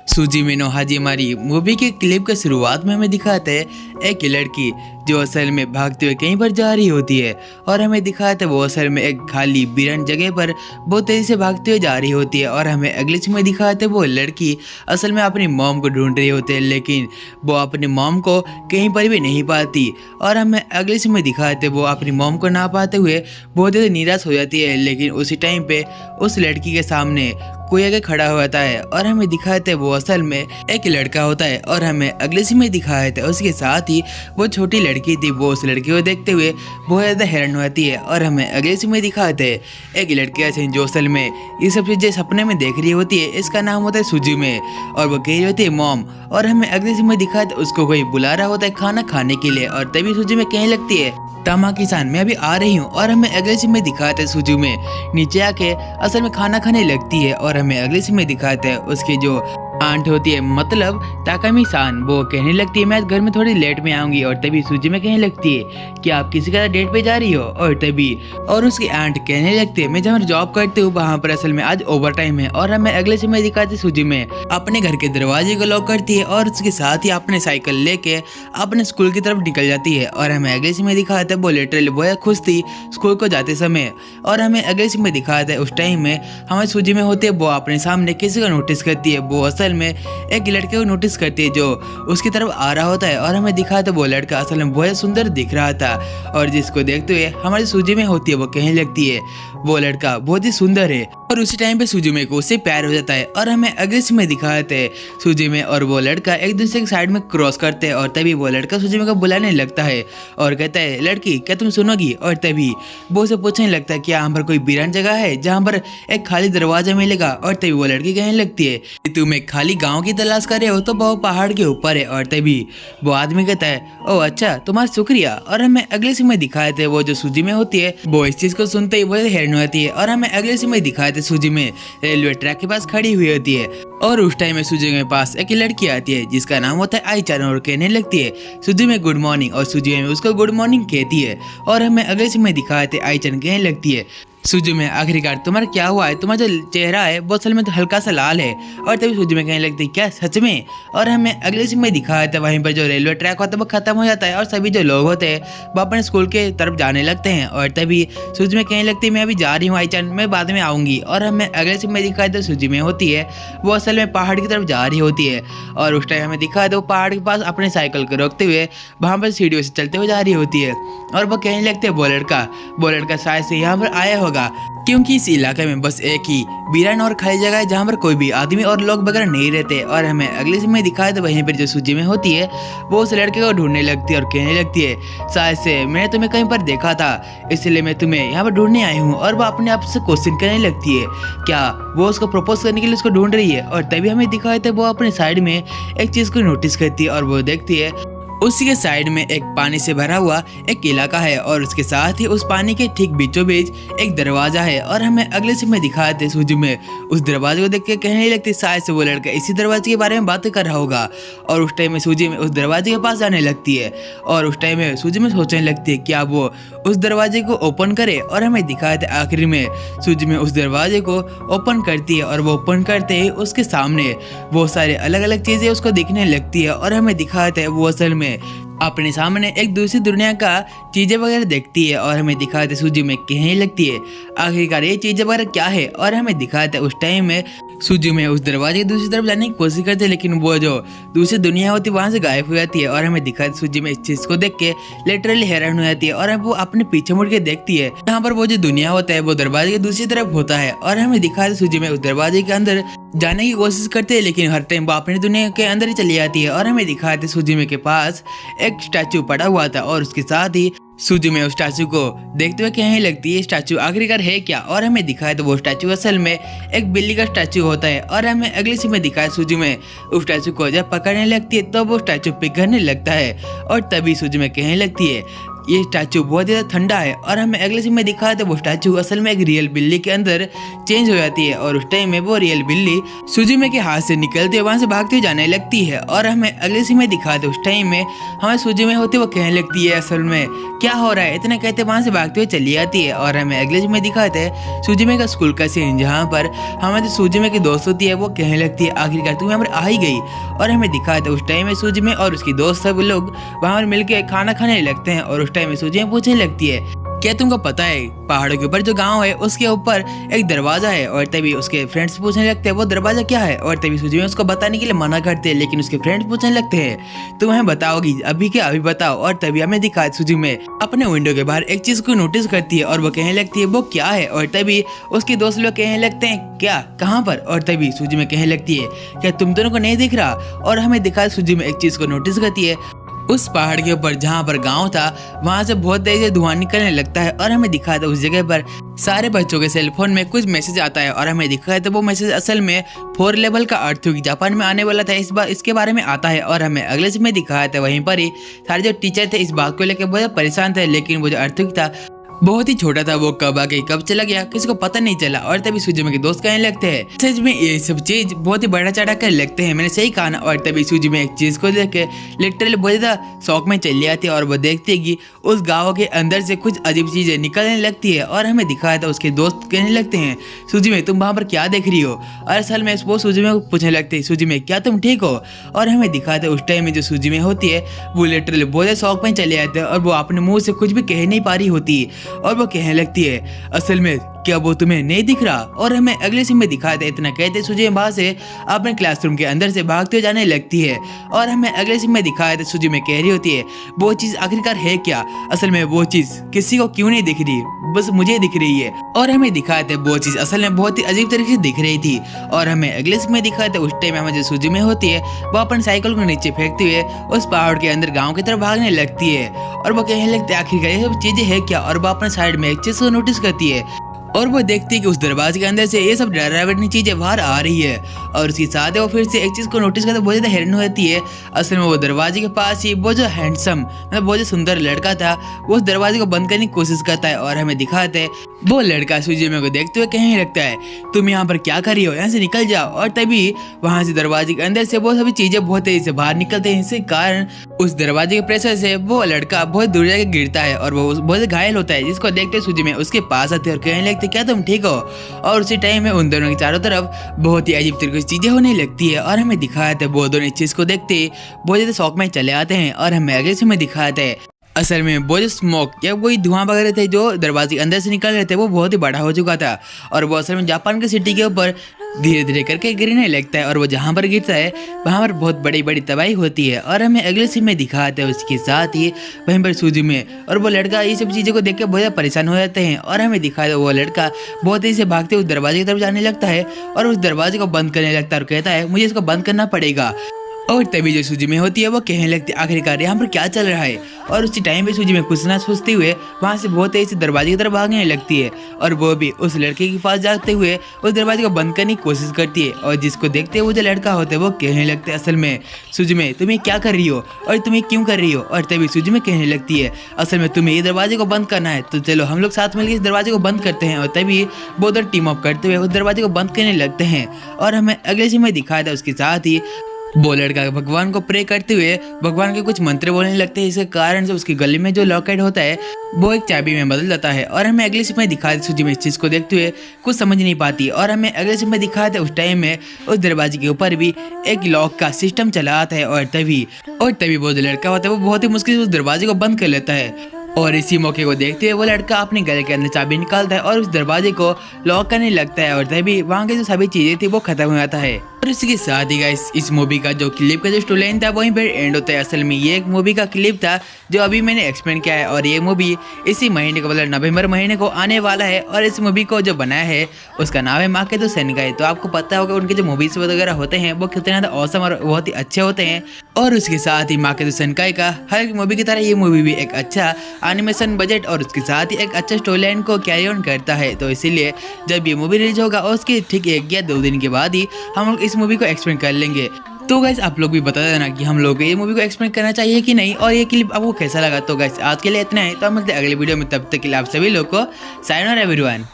सुजीमे no हाजिमारी movie के clip के शुरुआत में हमें दिखाते हैं एक लड़की जो असल में भागते हुए कहीं पर जा रही होती है और हमें दिखाते हैं वो असल में एक खाली वीरान जगह पर बहुत तेजी से भागते हुए जा रही होती है। और हमें अगले सीन में दिखाते हैं वो लड़की असल में अपनी मॉम को ढूंढ रही होती है, लेकिन वो अपनी मॉम को कहीं पर भी नहीं पाती। और हमें अगले सीन में दिखाते हैं वो अपनी मॉम को ना पाते हुए बहुत ज़्यादा निराश हो जाती है, लेकिन उसी टाइम पे उस लड़की के सामने कोई आगे खड़ा होता है और हमें दिखाते हैं वो असल में एक लड़का होता है। और हमें अगले सीन में दिखाते हैं उसके साथ ही वो छोटी लड़की थी, वो उस लड़की को देखते हुए बहुत ज़्यादा हैरान होती है। और हमें अगले सीन में दिखाते हैं एक लड़की ऐसे जो असल में ये सब चीज़ें सपने में देख रही होती है, इसका नाम होता है सुजुमे और वो कह रही होती है मॉम। और हमें अगले सीन में दिखाते उसको कोई बुला रहा होता है खाना खाने के लिए और तभी सुजुमे कहने लगती है तामा किसान मैं अभी आ रही हूँ। और हमें अगले सीन में दिखाते हैं सुजुमे नीचे आके असल में खाना खाने लगती है। और हमें अगले सीन में दिखाते हैं उसकी जो आंट होती है मतलब ताकामी सान, वो कहने लगती है मैं घर में थोड़ी लेट में आऊंगी। और तभी सुजुमे कहने लगती है कि आप किसी का डेट पे जा रही हो। और तभी और उसकी आंट कहने लगती है मैं जहाँ जॉब करती हूँ वहाँ पर असल में आज ओवर टाइम है। और हमें अगले सीन में दिखाते सुजुमे अपने घर के दरवाजे को लॉक करती है और उसके साथ ही अपने साइकिल लेके अपने स्कूल की तरफ निकल जाती है। और हमें अगले सीन में दिखाते वो लिटरली बहुत खुश थी स्कूल को जाते समय। और हमें अगले सीन में दिखाते उस टाइम में हमें सुजुमे होते है वो अपने सामने किसी को नोटिस करती है, वो असल में एक लड़के को नोटिस करती है जो उसकी तरफ आ रहा होता है। और हमें दिखाता वो लड़का असल में बहुत सुंदर दिख रहा था और जिसको देखते हुए हमारी सुजुमे होती है वो कहने लगती है वो लड़का बहुत ही सुंदर है। और उसी टाइम पे सुजुमे को उससे प्यार हो जाता है। और हमें अगले सीन में दिखाते हैं सुजुमे और वो लड़का एक दूसरे के साइड में क्रॉस करते हैं और तभी वो लड़का सुजुमे को बुलाने लगता है और कहता है लड़की क्या तुम सुनोगी। और तभी वो उसे पूछने लगता है कि यहाँ पर कोई वीरान जगह है जहाँ पर एक खाली दरवाजा मिलेगा। और तभी वो लड़की कहने लगती है कि तुम एक खाली गाँव की तलाश कर रहे हो तो वो पहाड़ के ऊपर है। और तभी वो आदमी कहता है ओह अच्छा तुम्हारा शुक्रिया। और हमें अगले सीन में दिखाते हैं वो जो सुजुमे होती है वो इस चीज को सुनते ही बहुत हैरान होती है। और हमें अगले सीन में दिखाते सुजुमे रेलवे ट्रैक के पास खड़ी हुई होती है और उस टाइम में सुजुमे के पास एक लड़की आती है जिसका नाम होता है आईचान और कहने लगती है सुजुमे गुड मॉर्निंग। और सुजुमे उसको गुड मॉर्निंग कहती है। और हमें अगले सीन में दिखाते आईचान कहने लगती है सुजुमे आखिरकार तुम्हारा क्या हुआ है, तुम्हारा जो चेहरा है वो असल में तो हल्का सा लाल है। और तभी सुजुमे कहने लगती है क्या सच में। और हमें अगले सीन में दिखाया था वहीं पर जो रेलवे ट्रैक होता है वो खत्म हो जाता है और सभी जो लोग होते हैं वो अपने स्कूल के तरफ जाने लगते हैं। और तभी सुजुमे कहने लगती है मैं अभी जा रही हूँ आईचान, मैं बाद में आऊँगी। और हमें अगले सीन में दिखाया था सुजुमे होती है वो असल में पहाड़ की तरफ जा रही होती है और उस टाइम हमें दिखाया था वो पहाड़ के पास अपने साइकिल को रोकते हुए वहाँ पर सीढ़ियों से चलते हुए जा रही होती है। और वो कहने लगते हैं वो लड़का शायद से यहाँ पर आया होगा क्योंकि इस इलाके में बस एक ही वीरान और खाली जगह है जहाँ पर कोई भी आदमी और लोग वगैरह नहीं रहते। और हमें अगले सीन में दिखाया था वहीं पर जो सुजुमे होती है वो उस लड़के को ढूंढने लगती है और कहने लगती है शायद से मैंने तुम्हें कहीं पर देखा था इसलिए मैं तुम्हें यहाँ पर ढूंढने आई हूँ। और वो अपने आप से क्वेश्चन करने लगती है क्या वो उसको प्रपोज करने के लिए उसको ढूंढ रही है। और तभी हमें दिखाया था वो अपने साइड में एक चीज को नोटिस करती है और वो देखती है उसी के साइड में एक पानी से भरा हुआ एक इलाका है और उसके साथ ही उस पानी के ठीक बीचों बीच एक दरवाजा है। और हमें अगले सीन में दिखाते सुजुमे उस दरवाजे को देख के कहने लगती शायद से वो लड़का इसी दरवाजे के बारे में बातें कर रहा होगा। और उस टाइम में सुजुमे उस दरवाजे के पास जाने लगती है और उस टाइम में सुजुमे सोचने लगती है क्या वो उस दरवाजे को ओपन करे। और हमें दिखाते आखिर में सुजुमे उस दरवाजे को ओपन करती है और वो ओपन करते ही उसके सामने बहुत सारे अलग अलग चीजें उसको दिखने लगती है। और हमें दिखाते हैं वो असल में अपने सामने एक दूसरी दुनिया का चीजें वगैरह देखती है। और हमें दिखाते सुजुमे कहने लगती है आखिरकार ये चीजें वगैरह क्या है। और हमें दिखाते उस टाइम में सुजुमे उस दरवाजे की दूसरी तरफ जाने की कोशिश करते हैं लेकिन वो जो दूसरी दुनिया होती है वहां से गायब हो जाती है। और हमें दिखाते सुजुमे इस चीज को देख के लिटरली हैरान हो जाती है और वो अपने पीछे मुड़ के देखती है यहाँ पर वो जो दुनिया होता है वो दरवाजे की दूसरी तरफ होता है। और हमें दिखाते सुजुमे उस दरवाजे के अंदर जाने की कोशिश करते हैं लेकिन हर टाइम वो अपनी दुनिया के अंदर ही चली जाती है। और हमें दिखाते सुजुमे के पास एक स्टैचू पड़ा हुआ था और उसके साथ ही सुजुमे उस स्टैचू को देखते हुए कहने लगती है स्टैचू आखिरकार है क्या। और हमें दिखाया तो वो स्टैचू असल में एक बिल्ली का स्टैचू होता है। और हमें अगले सीन में दिखाया सुजुमे उस स्टैचू को जब पकड़ने लगती है तो वो स्टैचू पिघलने लगता है। और तभी सुजुमे कहने लगती है ये स्टैचू बहुत ज़्यादा ठंडा है। और हमें अगले सीन में दिखाया था वो स्टैचू असल में एक रियल बिल्ली के अंदर चेंज हो जाती है और उस टाइम में वो रियल बिल्ली सुजुमे के हाथ से निकलते वहाँ से भागते हुए जाने लगती है। और हमें अगले सीन में दिखाया था उस टाइम में हमें सुजुमे होते वो कहने लगती है असल में क्या हो रहा है, इतना कहते वहाँ से भागते हुए चली जाती है। और हमें अगले सीन में दिखाते हैं सुजुमे का स्कूल का सीन जहाँ पर हमें जो सुजुमे की दोस्त होती है वो कहने लगती है आखिरकार तुम यहाँ पर आ ही गई। और हमें दिखाया था उस टाइम में सुजुमे और उसकी दोस्त सब लोग वहाँ पर मिलकर खाना खाने लगते हैं। और उस टाइम में सुजुमे पूछने लगती है क्या तुमको पता है पहाड़ों के ऊपर जो गांव है उसके ऊपर एक दरवाजा है। और तभी उसके फ्रेंड्स पूछने लगते हैं वो दरवाजा क्या है। और तभी सुजुमे उसको बताने के लिए मना करते हैं लेकिन उसके फ्रेंड्स पूछने लगते हैं तुम हमें बताओगी अभी क्या, अभी बताओ। और तभी हमें दिखा सुजुमे अपने विंडो के बाहर एक चीज को नोटिस करती है और वो कहने लगती है वो क्या है। और तभी उसके दोस्त लोग कहने लगते हैं क्या, कहाँ पर। और तभी सुजुमे कहने लगती है क्या तुम दोनों को नहीं दिख रहा। और हमें दिखा सुजुमे एक चीज को नोटिस करती है उस पहाड़ के ऊपर जहाँ पर गांव था वहां से बहुत तेज से धुआं निकलने लगता है। और हमें दिखाया था उस जगह पर सारे बच्चों के सेलफोन में कुछ मैसेज आता है। और हमें दिखाया था वो मैसेज असल में 4 लेवल का अर्थक्वेक जापान में आने वाला था इस बार इसके बारे में आता है। और हमें अगले समय दिखाया था वहीं पर ही सारे जो टीचर थे इस बात को लेकर बहुत परेशान थे लेकिन वो जो अर्थक्वेक था बहुत ही छोटा था, वो कब आके कब चला गया किसी को पता नहीं चला। और तभी सुजुमे के दोस्त कहने लगते हैं सच में ये सब चीज बहुत ही बड़ा चढ़ा कर लगते हैं, मैंने सही कहा ना। और तभी सुजुमे एक चीज को देख के लिटरली बहुत ज्यादा शौक में चली आती है और वो देखती है कि उस गाँव के अंदर से कुछ अजीब चीजें निकलने लगती है। और हमें दिखाया था उसके दोस्त कहने लगते हैं सुजुमे तुम वहाँ पर क्या देख रही हो। और असल में वो सुजुमे को पूछने लगते हैं सुजुमे क्या तुम ठीक हो। और हमें दिखाया था उस टाइम में जो सुजुमे होती है वो लिटरली बहुत ज्यादा शौक में चले जाते हैं और वो अपने मुंह से कुछ भी कह नहीं पा रही होती और वो कहने लगती है असल में क्या वो तुम्हें नहीं दिख रहा। और हमें अगले सीन में दिखाया था इतना कहते सुजुमे वहां से अपने क्लासरूम के अंदर से भागते हुए जाने लगती है। और हमें अगले सीन में दिखाया था सुजुमे कह रही होती है वो चीज आखिरकार है क्या, असल में वो चीज किसी को क्यों नहीं दिख रही, बस मुझे दिख रही है। और हमें दिखाया था वो चीज असल में बहुत ही अजीब तरीके से दिख रही थी। और हमें अगले सीन में दिखाया था उस टाइम में जो सुजुमे होती है वो अपन साइकिल को नीचे फेंकते हुए उस पहाड़ के अंदर गाँव की तरफ भागने लगती है। और वो कहने लगती है आखिरकार ये सब चीजें है क्या। और वो अपने साइड में एक चीज को नोटिस करती है और वो देखती है कि उस दरवाजे के अंदर से ये सब डरावनी चीजें बाहर आ रही है। और उसके साथ है वो फिर से एक चीज को नोटिस करते बहुत ज्यादा हैरान होती है। असल में वो दरवाजे के पास ही वो जो हैंडसम मतलब वो जो सुंदर लड़का था वो उस दरवाजे को बंद करने की कोशिश करता है। और हमें दिखाते हैं वो लड़का सुजुमे को देखते हुए कहने लगता है तुम यहाँ पर क्या कर रही हो, यहाँ से निकल जाओ। और तभी वहां से दरवाजे के अंदर से वो सभी चीजें बहुत तेजी से बाहर निकलते हैं, इसी कारण उस दरवाजे के प्रेशर से वो लड़का बहुत दूर जाके गिरता है और वो बहुत घायल होता है, जिसको देखते सुजुमे उसके पास आते और कहने लगते क्या तुम ठीक हो। और उसी टाइम में उन दोनों के चारों तरफ बहुत ही अजीब तरीके से चीजें होने लगती है। और हमें दिखाया था वो दोनों इस चीज को देखते बहुत ज्यादा शौक में चले आते हैं। और हमें अगले समय दिखाया था असल में वो जो स्मोक या कोई धुआं वगैरह थे जो दरवाजे के अंदर से निकल रहे थे वो बहुत ही बड़ा हो चुका था और वो असल में जापान के सिटी के ऊपर धीरे धीरे करके गिरने लगता है। और वो जहाँ पर गिरता है वहाँ पर बहुत बड़ी बड़ी तबाही होती है। और हमें अगले सीन में दिखाते हैं उसके साथ ही वहीं पर सुजुमे और वो लड़का ये सब चीज़ों को देख के बहुत ज़्यादा परेशान हो जाते हैं। और हमें दिखाया वो लड़का बहुत तेजी से भागते उस दरवाजे की तरफ जाने लगता है और उस दरवाजे को बंद करने लगता है और कहता है मुझे इसको बंद करना पड़ेगा। और तभी जो सुजुमे होती है वो कहने लगती है आखिरकार यहाँ पर क्या चल रहा है। और उसी टाइम पे सुजुमे कुछ ना सोचते हुए वहाँ से बहुत तेजी से दरवाजे की तरफ भागने लगती है और वो भी उस लड़के के पास जाते हुए उस दरवाजे को बंद करने की कोशिश करती है। और जिसको देखते वो जो लड़का होता है वो कहने लगते हैं असल में सुजुमे तुम्हें क्या कर रही हो और तुम्हें क्यों कर रही हो। और तभी सुजुमे कहने लगती है असल में तुम्हें ये दरवाजे को बंद करना है तो चलो हम लोग साथ मिलकर इस दरवाजे को बंद करते हैं। और तभी वो उधर टीम अप करते हुए उस दरवाजे को बंद करने लगते हैं। और हमें अगले सीन में दिखाया था उसके साथ ही वो लड़का भगवान को प्रे करते हुए भगवान के कुछ मंत्र बोलने लगते हैं। इसके कारण से उसकी गले में जो लॉकेट होता है वो एक चाबी में बदल जाता है। और हमें अगले सीन में दिखाया सुजुमे इस चीज को देखते हुए कुछ समझ नहीं पाती। और हमें अगले सीन में दिखाया था उस टाइम में उस दरवाजे के ऊपर भी एक लॉक का सिस्टम चला आता है। और तभी वो जो लड़का होता है वो बहुत ही मुश्किल से उस दरवाजे को बंद कर लेता है। और इसी मौके को देखते हुए वो लड़का अपने गले के अंदर चाबी निकालता है और उस दरवाजे को लॉक करने लगता है। और तभी वहाँ की जो सभी चीजें थी वो खत्म हो जाता है। और इसके साथ ही गाइस इस मूवी का जो क्लिप का जो स्टोरी लाइन था वहीं पर एंड होता है। असल में ये एक मूवी का क्लिप था जो अभी मैंने एक्सप्लेन किया है और ये मूवी इसी महीने को मतलब नवंबर महीने को आने वाला है। और इस मूवी को जो बनाया है उसका नाम है माकेतो सेनकाई। तो आपको पता होगा उनके जो मूवीज वगैरह होते हैं वो कितने ज़्यादा औसम और बहुत ही अच्छे होते हैं। और उसके साथ ही माकेतो सेनकाई का हर एक मूवी की तरह ये मूवी भी एक अच्छा एनिमेशन बजट और उसके साथ ही एक अच्छा स्टोरी लाइन को कैरी ऑन करता है। तो इसीलिए जब ये मूवी रिलीज होगा उसके ठीक 1 या 2 दिन के बाद ही हम लोग इस मूवी को एक्सप्लेन कर लेंगे। तो गाइस आप लोग भी बता देना कि हम लोग ये मूवी को एक्सप्लेन करना चाहिए कि नहीं, और ये क्लिप आपको कैसा लगा। तो गाइस आज के लिए इतना है, तो हम मिलते हैं अगले वीडियो में, तब तक के लिए आप सभी लोग को सायोनारा एवरीवन।